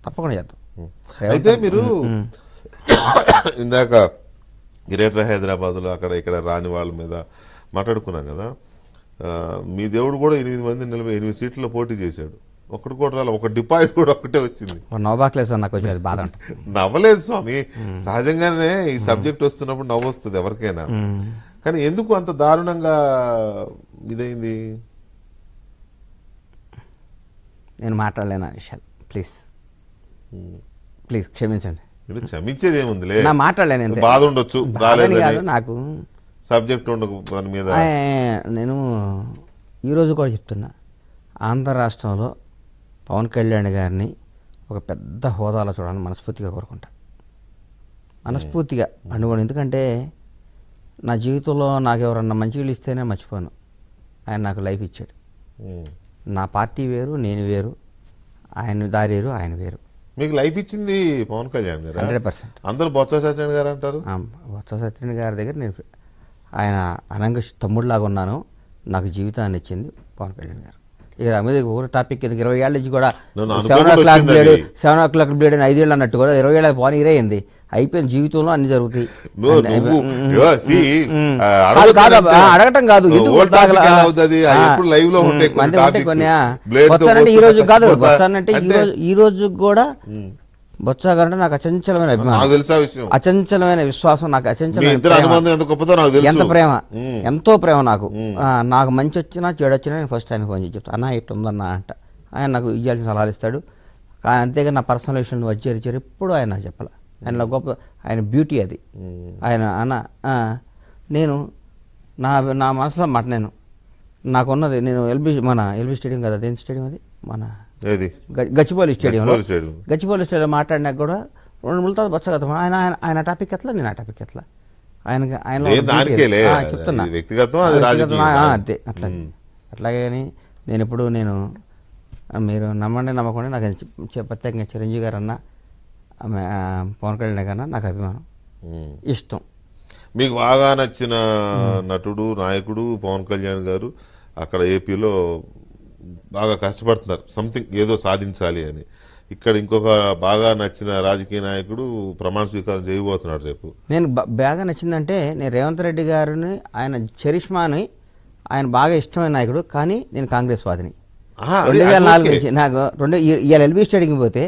తప్పకుండా చేద్దాం. అయితే మీరు ఇందాక గ్రేటర్ హైదరాబాద్లో అక్కడ ఇక్కడ రాని వాళ్ళ మీద మాట్లాడుకున్నాం కదా. మీ దేవుడు కూడా 8 మంది 8 సీట్లలో పోటీ చేశాడు, ఒక్కటి కూడా రాలి, ఒక డిపాజిట్ కూడా ఒక్కటే వచ్చింది. నవ్వబాకలేదు సార్, నాకు వచ్చేది బాధ ఉంటుంది. నవ్వలేదు స్వామి, సహజంగానే ఈ సబ్జెక్ట్ వస్తున్నప్పుడు నవ్వు వస్తుంది ఎవరికైనా. కానీ ఎందుకు అంత దారుణంగా ఇదైంది? నేను మాట్లాడలేను ఆ విషయాలు, ప్లీజ్ ప్లీజ్ క్షమించండి. క్షమించేది ఏముందిలే, నా మాట్లాడలేను, బాధ ఉండొచ్చు, రాలేదు నాకు సబ్జెక్ట్ ఉండకు దాని మీద. నేను ఈరోజు కూడా చెప్తున్నా, ఆంధ్ర రాష్ట్రంలో పవన్ కళ్యాణ్ గారిని ఒక పెద్ద హోదాలో చూడాలని మనస్ఫూర్తిగా కోరుకుంటా, మనస్ఫూర్తిగా అనుకోండి. ఎందుకంటే నా జీవితంలో నాకు ఎవరన్నా మంచిగా ఇస్తేనే మర్చిపోను. ఆయన నాకు లైఫ్ ఇచ్చాడు. నా పార్టీ వేరు, నేను వేరు, ఆయన దారి వేరు, ఆయన వేరు. మీకు లైఫ్ ఇచ్చింది పవన్ కళ్యాణ్ గారు 100%. అందరూ బొత్స సత్యనారాయణ గారు అంటారు. బొత్స సత్యనారాయణ గారి దగ్గర నేను ఆయన అనంగ తమ్ముడిలాగా ఉన్నాను. నాకు జీవితాన్ని ఇచ్చింది పవన్ కళ్యాణ్ గారు. ఇక మీద ఒక టాపిక్ 20 ఏళ్ళ నుంచి కూడా 7 o'clock బ్లేడ్ అని 5 ఏళ్ళు అన్నట్టు కూడా 20 ఏళ్ళ పవన్ ఇరైంది అయిపోయింది. జీవితంలో అన్ని జరుగుతాయి. అడగటం కాదు, ఎందుకు ఈ రోజు కాదు, అంటే ఈ రోజు కూడా బొత్స గారు నాకు అచంచలమైన అభిమానం, అచంచలమైన విశ్వాసం, నాకు అచంచలమైన ఎంత ప్రేమ, ఎంతో ప్రేమ నాకు. నాకు మంచి వచ్చినా చెడు వచ్చినా నేను ఫస్ట్ ఆయన ఫోన్ చేసి చెప్తాను, అన్న ఇట్లా ఉందన్న అంట. ఆయన నాకు ఇవ్వాల్సిన సలహాలు ఇస్తాడు. కానీ అంతేగా నా పర్సనల్ విషయం వచ్చారు ఎప్పుడు ఆయన నాకు చెప్పాల. ఆయన గొప్ప, ఆయన బ్యూటీ అది. ఆయన అన్న నేను నా మనసులో మాట, నేను నాకున్నది, నేను మన ఎల్బీ స్టేడియం కదా, దేని స్టేడియం అది, మన గచ్చిబౌలి స్టేడియంలో మాట్లాడినాక కూడా 2 మూలతో బొత్స కదా. ఆయన టాపిక్ ఎట్లా, నేను ఆ టాపిక్ ఎట్లా, ఆయన చెప్తున్నా అంతే. అట్లాగే నేను ఎప్పుడు మీరు నమ్మండి నమ్మకండి, నాకు ప్రత్యేకంగా చిరంజీవి గారు అన్న, పవన్ కళ్యాణ్ గారు నాకు అభిమానం, ఇష్టం. మీకు బాగా నచ్చిన నటుడు నాయకుడు పవన్ కళ్యాణ్ గారు అక్కడ ఏపీలో బాగా కష్టపడుతున్నారు, సంథింగ్ ఏదో సాధించాలి అని. ఇక్కడ ఇంకొక బాగా నచ్చిన రాజకీయ నాయకుడు ప్రమాణ స్వీకారం చేయబోతున్నాడు రేపు. నేను బాగా నచ్చిందంటే, నేను రేవంత్ రెడ్డి గారిని, ఆయన చరిష్మాని, ఆయన బాగా ఇష్టమైన నాయకుడు. కానీ నేను కాంగ్రెస్ వాదిని. 2004 నుంచి నాకు ఇవాళ ఎల్బీ స్టేడియంకి పోతే